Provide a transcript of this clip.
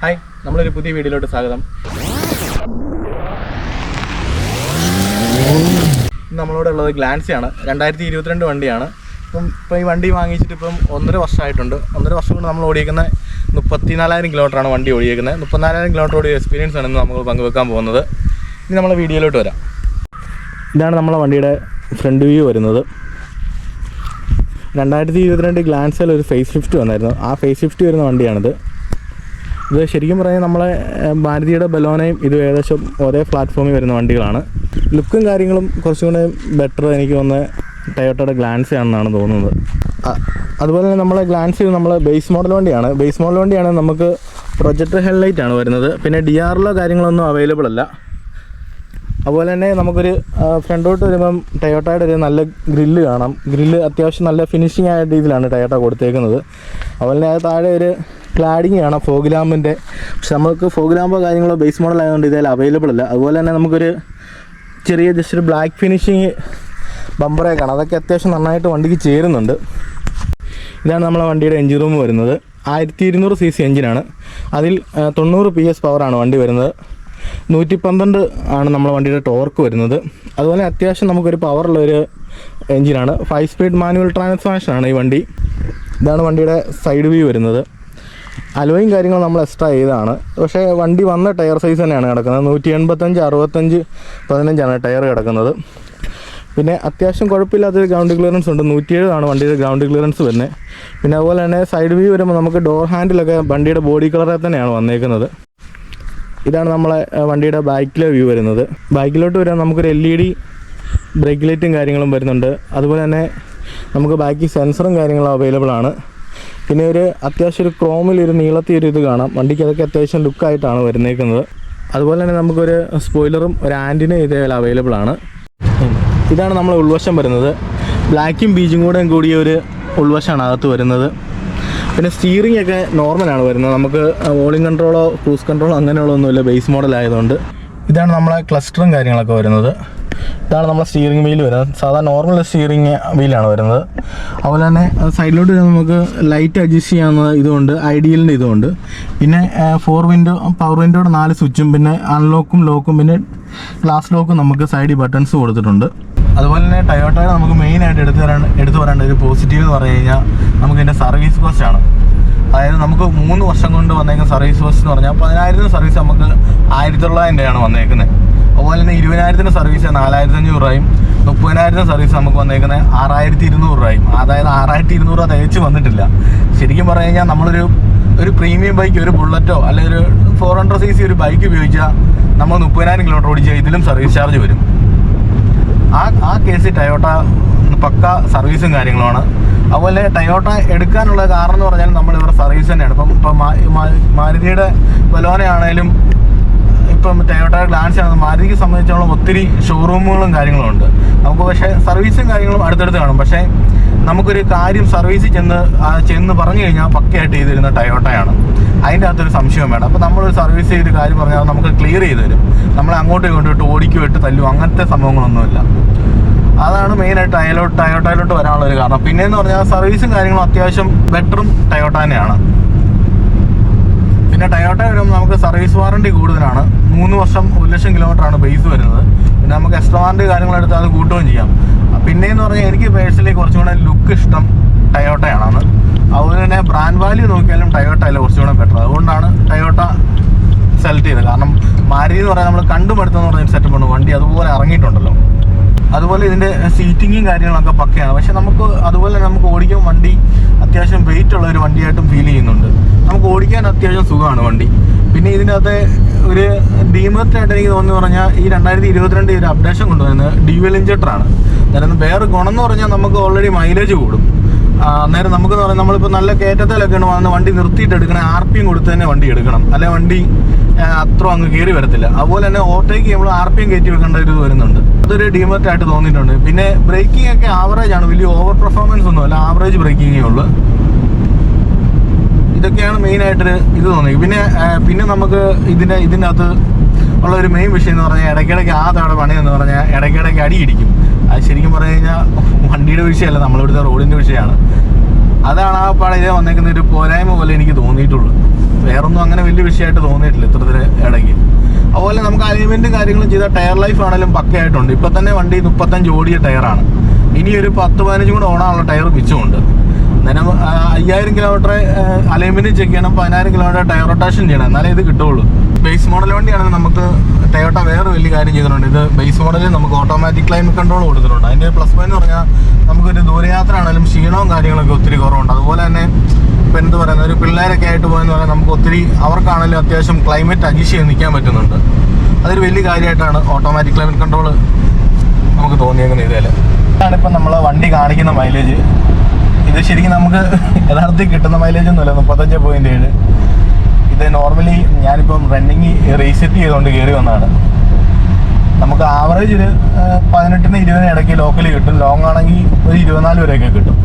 Hi, നമ്മളൊരു പുതിയ വീഡിയോയിലോട്ട് സ്വാഗതം. നമ്മളോട് ഉള്ളത് ഗ്ലാൻസിയാണ്. 2022 വണ്ടിയാണ്. ഇപ്പോൾ ഈ വണ്ടി വാങ്ങിച്ചിട്ട് ഇപ്പം 1.5 വർഷമായിട്ടുണ്ട്. 1.5 വർഷം കൊണ്ട് നമ്മൾ ഓടിക്കുന്ന 34,000 കിലോമീറ്ററാണ് വണ്ടി ഓടിയേക്കുന്നത്. 34,000 കിലോമീറ്റർ ഓടിയ എക്സ്പീരിയൻസ് ആണ് ഇന്ന് നമ്മൾ പങ്കുവെക്കാൻ പോകുന്നത്. ഇനി നമ്മളെ വീഡിയോയിലോട്ട് വരാം. ഇതാണ് നമ്മളെ വണ്ടിയുടെ ഫ്രണ്ട് വ്യൂ വരുന്നത്. 2022 ഗ്ലാൻസിൽ ഒരു ഫേസ് ഷിഫ്റ്റ് വന്നായിരുന്നു. ആ ഫേസ് ഷിഫ്റ്റ് വരുന്ന വണ്ടിയാണിത്. ഇത് ശരിക്കും പറഞ്ഞാൽ നമ്മളെ മാരുതിയുടെ ബലോനയും ഇത് ഏകദേശം ഒരേ പ്ലാറ്റ്ഫോമിൽ വരുന്ന വണ്ടികളാണ്. ലുക്കും കാര്യങ്ങളും കുറച്ചും കൂടെ ബെറ്റർ എനിക്ക് തോന്നുന്നത് ടൊയോട്ടയുടെ ഗ്ലാൻസി ആണെന്നാണ് തോന്നുന്നത്. അതുപോലെ തന്നെ നമ്മളെ ഗ്ലാൻസി നമ്മളെ ബേസ് മോഡൽ വണ്ടിയാണ്. നമുക്ക് പ്രൊജക്ടർ ഹെഡ്ലൈറ്റ് ആണ് വരുന്നത്. പിന്നെ DRLO കാര്യങ്ങളൊന്നും അവൈലബിൾ അല്ല. അതുപോലെ തന്നെ നമുക്കൊരു ഫ്രണ്ടോട്ട് വരുമ്പം ടൊയോട്ടയുടെ ഒരു നല്ല ഗ്രില്ല് കാണാം. ഗ്രില്ല് അത്യാവശ്യം നല്ല ഫിനിഷിംഗ് ആയ രീതിയിലാണ് ടൊയോട്ട കൊടുത്തേക്കുന്നത്. അതുപോലെ തന്നെ അത് താഴെ ഒരു ക്ലാഡിങ് കാണാം ഫോഗ് ലാമ്പിൻ്റെ. പക്ഷെ നമുക്ക് ഫോഗ് ലാമ്പോ കാര്യങ്ങളോ ബേസ് മോഡൽ ആയതുകൊണ്ട് ഇതിൽ അവൈലബിൾ അല്ല. അതുപോലെ തന്നെ നമുക്കൊരു ചെറിയ ജസ്റ്റ് ഒരു ബ്ലാക്ക് ഫിനിഷിങ് ബമ്പറേ കാണാം. അതൊക്കെ അത്യാവശ്യം നന്നായിട്ട് വണ്ടിക്ക് ചേരുന്നുണ്ട്. ഇതാണ് നമ്മളെ വണ്ടിയുടെ എഞ്ചിൻ റൂം വരുന്നത്. 1200 cc എഞ്ചിനാണ്. അതിൽ 90 PS പവറാണ് വണ്ടി വരുന്നത്. 112 ആണ് നമ്മളെ വണ്ടിയുടെ ടോർക്ക് വരുന്നത്. അതുപോലെ അത്യാവശ്യം നമുക്കൊരു പവറുള്ളൊരു എഞ്ചിനാണ്. 5 സ്പീഡ് മാനുവൽ ട്രാൻസ്മിഷനാണ് ഈ വണ്ടി. ഇതാണ് വണ്ടിയുടെ സൈഡ് വ്യൂ വരുന്നത്. അലോയും കാര്യങ്ങളും നമ്മൾ എക്സ്ട്രാ ചെയ്തതാണ്. പക്ഷേ വണ്ടി വന്ന ടയർ സൈസ് തന്നെയാണ് കിടക്കുന്നത്. 185, 65, 15 ടയർ കിടക്കുന്നത്. പിന്നെ അത്യാവശ്യം കുഴപ്പമില്ലാത്തൊരു ഗ്രൗണ്ട് ക്ലിയറൻസ് ഉണ്ട്. 107 ആണ് വണ്ടിയുടെ ഗ്രൗണ്ട് ക്ലിയറൻസ് വരുന്നത്. പിന്നെ അതുപോലെ തന്നെ സൈഡ് വ്യൂ വരുമ്പോൾ നമുക്ക് ഡോർ ഹാൻഡിലൊക്കെ വണ്ടിയുടെ ബോഡി കളറിൽ തന്നെയാണ് വന്നേക്കുന്നത്. ഇതാണ് നമ്മളെ വണ്ടിയുടെ ബാക്കിലെ വ്യൂ വരുന്നത്. ബാക്കിലോട്ട് വരുമ്പോൾ നമുക്കൊരു LED ബ്രേക്ക് ലൈറ്റും കാര്യങ്ങളും വരുന്നുണ്ട്. അതുപോലെ തന്നെ നമുക്ക് ബാക്കി സെൻസറും കാര്യങ്ങളും അവൈലബിൾ ആണ്. പിന്നെ ഒരു അത്യാവശ്യം ഒരു ക്രോമിലൊരു നീളത്തിയൊരു ഇത് കാണാം. വണ്ടിക്ക് അതൊക്കെ അത്യാവശ്യം ലുക്കായിട്ടാണ് വരുന്നേക്കുന്നത്. അതുപോലെ തന്നെ നമുക്കൊരു സ്പോയിലറും ഒരു ആൻറ്റിനും ഇതേ അവൈലബിൾ ആണ്. ഇതാണ് നമ്മളെ ഉൾവശം വരുന്നത്. ബ്ലാക്കും ബീജും കൂടിയ ഒരു ഉൾവശമാണ് അകത്ത് വരുന്നത്. പിന്നെ സ്റ്റിയറിംഗ് ഒക്കെ നോർമലാണ് വരുന്നത്. നമുക്ക് വോളിയം കൺട്രോളോ ക്രൂസ് കൺട്രോളോ അങ്ങനെയുള്ളതൊന്നുമില്ല ബേസ് മോഡൽ ആയതുകൊണ്ട്. ഇതാണ് നമ്മളെ ക്ലസ്റ്ററും കാര്യങ്ങളൊക്കെ വരുന്നത്. ഇതാണ് നമ്മളെ സ്റ്റിയറിംഗ് വീൽ വരുന്നത്. സാധാരണ നോർമൽ സ്റ്റിയറിംഗ് വീലാണ് വരുന്നത്. അതുപോലെ തന്നെ സൈഡിലോട്ട് നമുക്ക് ലൈറ്റ് അഡ്ജസ്റ്റ് ചെയ്യാവുന്ന ഇതുകൊണ്ട് ഐഡിയലിൻ്റെ ഇതുകൊണ്ട്. പിന്നെ 4 വിൻഡോ പവർ വിൻഡോയുടെ 4 സ്വിച്ചും പിന്നെ അൺലോക്കും ലോക്കും പിന്നെ ഗ്ലാസ് ലോക്കും നമുക്ക് സൈഡിൽ ബട്ടൺസ് കൊടുത്തിട്ടുണ്ട്. അതുപോലെ തന്നെ ടൊയോട്ടയുടെ നമുക്ക് മെയിനായിട്ട് എടുത്തു പറയേണ്ട ഒരു പോസിറ്റീവ് എന്ന് പറഞ്ഞു കഴിഞ്ഞാൽ നമുക്ക് ഇതിൻ്റെ സർവീസ് കോസ്റ്റ് ആണ്. അതായത് നമുക്ക് 3 വർഷം കൊണ്ട് വന്നേക്കുന്ന സർവീസ് കോസ്റ്റ് എന്ന് പറഞ്ഞാൽ 10,000 സർവീസ് നമുക്ക് 1,900 രൂപയാണ് വന്നേക്കുന്നത്. അതുപോലെ തന്നെ 20,000 സർവീസ് 4,500 രൂപയും 30,000 സർവീസ് നമുക്ക് വന്നേക്കുന്നത് 6,200 രൂപയും. അതായത് 6,200 രൂപ തികച്ച് വന്നിട്ടില്ല. ശരിക്കും പറഞ്ഞു കഴിഞ്ഞാൽ നമ്മളൊരു പ്രീമിയം ബൈക്ക് ഒരു ബുള്ളറ്റോ അല്ലെങ്കിൽ ഒരു 400 cc ഒരു ബൈക്ക് ഉപയോഗിച്ചാൽ നമ്മൾ 30,000 കിലോമീറ്റർ ഓടിച്ചാൽ ഇതിലും സർവീസ് ചാർജ് വരും. ആ കേസിൽ ടൊയോട്ട പക്ക സർവീസും കാര്യങ്ങളുമാണ്. അതുപോലെ ടൊയോട്ട എടുക്കാനുള്ള കാരണം എന്ന് പറഞ്ഞാൽ നമ്മളിവരുടെ സർവീസ് തന്നെയാണ്. ഇപ്പം മാരുതിയുടെ ബലോന ആണെങ്കിലും ഇപ്പം ടൊയോട്ടയുടെ ഗ്ലാൻസി ആണ്. മാരുതിക്ക് സംബന്ധിച്ചോളം ഒത്തിരി ഷോറൂമുകളും കാര്യങ്ങളും ഉണ്ട് നമുക്ക്. പക്ഷേ സർവീസും കാര്യങ്ങളും അടുത്തടുത്ത് കാണും. പക്ഷേ നമുക്കൊരു കാര്യം സർവീസിൽ ചെന്ന് പറഞ്ഞു കഴിഞ്ഞാൽ പക്കയായിട്ട് ചെയ്ത് തരുന്ന ടൊയോട്ടയാണ്. അതിൻ്റെ അകത്തൊരു സംശയം വേണം. അപ്പോൾ നമ്മളൊരു സർവീസ് ചെയ്ത് കാര്യം പറഞ്ഞാൽ നമുക്ക് ക്ലിയർ ചെയ്ത് തരും. നമ്മളെ അങ്ങോട്ടും ഇങ്ങോട്ടും ഓടിക്കും ഇട്ട് തല്ലും അങ്ങനത്തെ സംഭവങ്ങളൊന്നുമില്ല. അതാണ് മെയിനായിട്ട് ടൊയോട്ടയിലോട്ട് വരാനുള്ളൊരു കാരണം. പിന്നെയെന്ന് പറഞ്ഞാൽ സർവീസും കാര്യങ്ങളും അത്യാവശ്യം ബെറ്ററും ടൊയോട്ട തന്നെയാണ്. പിന്നെ ടൊയോട്ട വരുമ്പോൾ നമുക്ക് സർവീസ് വാറണ്ടി കൂടുതലാണ്. 3 വർഷം 1,00,000 കിലോമീറ്ററാണ് ബേസ് വരുന്നത്. പിന്നെ നമുക്ക് എക്സ്ട്രാ വാറണ്ടി കാര്യങ്ങളെടുത്ത് അത് കൂട്ടുകയും ചെയ്യാം. പിന്നെയെന്ന് പറഞ്ഞാൽ എനിക്ക് പേഴ്സണലി കുറച്ചും കൂടെ ലുക്ക് ഇഷ്ടം ടൊയോട്ടയാണെന്ന്. അതുപോലെ തന്നെ ബ്രാൻഡ് വാല്യൂ നോക്കിയാലും ടൊയോട്ട അല്ല കുറച്ചും കൂടെ ബെറ്റർ. അതുകൊണ്ടാണ് ടൊയോട്ട സെലക്ട് ചെയ്തത്. കാരണം മാരുതി എന്ന് പറഞ്ഞാൽ നമ്മൾ കണ്ടുമടുത്തെന്ന് പറഞ്ഞൊരു സെറ്റപ്പാണ്. വണ്ടി അതുപോലെ ഇറങ്ങിയിട്ടുണ്ടല്ലോ. അതുപോലെ ഇതിൻ്റെ സീറ്റിങ്ങും കാര്യങ്ങളൊക്കെ പക്കയാണ്. പക്ഷെ നമുക്ക് അതുപോലെ നമുക്ക് ഓടിക്കാൻ വണ്ടി അത്യാവശ്യം വെയിറ്റ് ഉള്ള ഒരു വണ്ടിയായിട്ടും ഫീൽ ചെയ്യുന്നുണ്ട്. നമുക്ക് ഓടിക്കാൻ അത്യാവശ്യം സുഖമാണ് വണ്ടി. പിന്നെ ഇതിൻ്റെ അകത്തെ ഒരു ഡീമെറിറ്റായിട്ട് എനിക്ക് തോന്നുന്നു പറഞ്ഞാൽ ഈ 2022 ഒരു അപ്ഡേഷൻ കൊണ്ടുവരുന്നത് ഡ്യുവൽ ഇഞ്ചക്ടറാണ്. അതായത് വേറെ ഗുണം എന്ന് പറഞ്ഞാൽ നമുക്ക് ഓൾറെഡി മൈലേജ് കൂടും. അന്നേരം നമുക്കെന്ന് പറഞ്ഞാൽ നമ്മളിപ്പോൾ നല്ല കയറ്റത്തിലൊക്കെയാണ് വന്ന് വണ്ടി നിർത്തിയിട്ട് എടുക്കണേ. RPM കൊടുത്ത് തന്നെ വണ്ടി എടുക്കണം. അല്ലെങ്കിൽ വണ്ടി അത്ര അങ്ങ് കയറി വരത്തില്ല. അതുപോലെ തന്നെ ഓവർടേക്ക് ചെയ്യുമ്പോൾ RPM കയറ്റി വെക്കേണ്ട ഒരു ഇത് വരുന്നുണ്ട്. അതൊരു ഡീമെറിറ്റായിട്ട് തോന്നിയിട്ടുണ്ട്. പിന്നെ ബ്രേക്കിംഗ് ഒക്കെ ആവറേജ് ആണ്. വലിയ ഓവർ പെർഫോമൻസ് ഒന്നും അല്ല, ആവറേജ് ബ്രേക്കിങ്ങേ ഉള്ളൂ. ഇതൊക്കെയാണ് മെയിനായിട്ടൊരു ഇത് തോന്നി. പിന്നെ നമുക്ക് ഇതിനകത്ത് ഉള്ള ഒരു മെയിൻ വിഷയം എന്ന് പറഞ്ഞാൽ ഇടയ്ക്കിടയ്ക്ക് തവണ പണി എന്ന് പറഞ്ഞാൽ ഇടയ്ക്കിടയ്ക്ക് അടിയിടിക്കും. അത് ശരിക്കും പറഞ്ഞു കഴിഞ്ഞാൽ വണ്ടിയുടെ വിഷയമല്ല, നമ്മളിവിടുത്തെ റോഡിൻ്റെ വിഷയമാണ്. അതാണ് ആ പാടെ ഇതേ വന്നേക്കുന്ന ഒരു പോരായ്മ പോലെ എനിക്ക് തോന്നിയിട്ടുള്ളൂ. വേറൊന്നും അങ്ങനെ വലിയ വിഷയമായിട്ട് തോന്നിയിട്ടില്ല ഇത്രത്തിന് ഇടയ്ക്ക്. അതുപോലെ നമുക്ക് അലൈൻമെൻറ്റും കാര്യങ്ങളും ചെയ്ത ടയർ ലൈഫ് ആണെങ്കിലും പക്കയായിട്ടുണ്ട്. ഇപ്പം തന്നെ വണ്ടി 35 ഓടിയ ടയറാണ്. ഇനി ഒരു 10-15 കൂടെ ഓടാനുള്ള ടയർ മിച്ചമുണ്ട്. അന്നേരം 5000 കിലോമീറ്റർ അലൈൻമെൻറ്റ് ചെക്ക് ചെയ്യണം, 10000 കിലോമീറ്റർ ടയർ റൊട്ടേഷൻ ചെയ്യണം, എന്നാലേ ഇത് കിട്ടുള്ളൂ. ബേസ് മോഡൽ വണ്ടിയാണെങ്കിൽ നമുക്ക് ടൊയോട്ട വേറെ വലിയ കാര്യം ചെയ്തിട്ടുണ്ട്. ഇത് ബേസ് മോഡലിൽ നമുക്ക് ഓട്ടോമാറ്റിക് ക്ലൈമറ്റ് കൺട്രോൾ കൊടുത്തിട്ടുണ്ട്. അതിൻ്റെ പ്ലസ് പോയിന്റ് എന്ന് പറഞ്ഞാൽ നമുക്കൊരു ദൂരയാത്ര ആണെങ്കിലും ക്ഷീണവും കാര്യങ്ങളൊക്കെ ഒത്തിരി കുറവുണ്ട്. അതുപോലെ തന്നെ ഇപ്പം എന്ത് പറയുന്നത്, ഒരു പിള്ളേരൊക്കെ ആയിട്ട് പോയെന്ന് പറഞ്ഞാൽ നമുക്ക് ഒത്തിരി അവർക്കാണെങ്കിലും അത്യാവശ്യം ക്ലൈമറ്റ് അഡ്ജസ്റ്റ് ചെയ്ത് നിൽക്കാൻ പറ്റുന്നുണ്ട്. അതൊരു വലിയ കാര്യമായിട്ടാണ് ഓട്ടോമാറ്റിക് ക്ലൈമറ്റ് കൺട്രോൾ നമുക്ക് തോന്നിയേക്കുന്നത്. ഇതിൽ ഇതാണിപ്പം നമ്മൾ വണ്ടി കാണിക്കുന്ന മൈലേജ്. ഇത് ശരിക്കും നമുക്ക് യഥാർത്ഥത്തിൽ കിട്ടുന്ന മൈലേജ് ഒന്നുമില്ല, 35.7. ഇത് നോർമലി ഞാനിപ്പം റണ്ണിങ് റീസെറ്റ് ചെയ്തുകൊണ്ട് കയറി വന്നതാണ്. നമുക്ക് ആവറേജ് ഒരു 18-20 ഇടയ്ക്ക് ലോക്കലി കിട്ടും. ലോങ് ആണെങ്കിൽ ഒരു 24 വരെയൊക്കെ കിട്ടും.